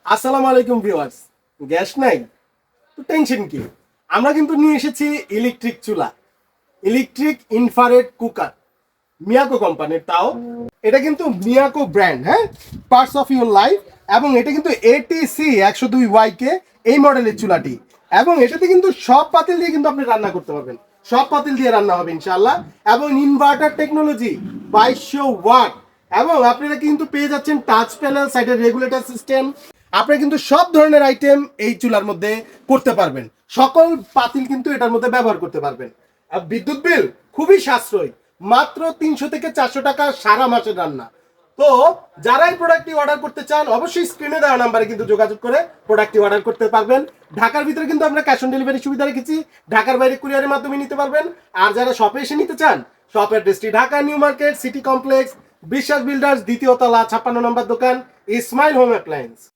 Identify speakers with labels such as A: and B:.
A: আসসালামু আলাইকুম viewers. Gas নাই তো টেনশন কি, আমরা কিন্তু নিয়ে এসেছি ইলেকট্রিক চুলা, ইলেকট্রিক ইনফ্রারেড কুকার, মিয়াকো কোম্পানির। তাও এটা কিন্তু মিয়াকো ব্র্যান্ড, হ্যাঁ, পার্টস অফ ইউর লাইফ। এবং এটা কিন্তু এটিসি 102 কে এই মডেলের চুলাটি। এবং এটাতে কিন্তু সব পাতিল দিয়ে কিন্তু আপনি রান্না করতে পারবেন, সব পাতিল দিয়ে রান্না হবে ইনশাআল্লাহ। এবং ইনভার্টার টেকনোলজি 2200 ওয়াট। এবং আপনারা কিন্তু পেয়ে যাচ্ছেন টাচ প্যানেল, সাইডের রেগুলেটর সিস্টেম। আপনি কিন্তু সব ধরনের আইটেম এই চুলার মধ্যে করতে পারবেন, সকল পাতিল কিন্তু এটার মধ্যে ব্যবহার করতে পারবেন। আর বিদ্যুৎ বিল খুবই সাশ্রয়ী, মাত্র 300 থেকে 400 টাকা সারা মাসের রান্না। তো যারা এই প্রোডাক্টটি অর্ডার করতে চান অবশ্যই স্ক্রিনে দেওয়া নাম্বারে কিন্তু যোগাযোগ করে প্রোডাক্টটি অর্ডার করতে পারবেন। ঢাকার ভিতরে কিন্তু আমরা ক্যাশ অন ডেলিভারি সুবিধা রেখেছি, ঢাকার বাইরে কুরিয়ারের মাধ্যমে নিতে পারবেন। আর যারা শপে এসে নিতে চান, শপ অ্যাড্রেসটি Dhaka new market city complex, বিশ্বাস বিল্ডার্স, দ্বিতীয় তলা, 56 নম্বর দোকান, ইসমাইল হোম অ্যাপ্লায়েন্স।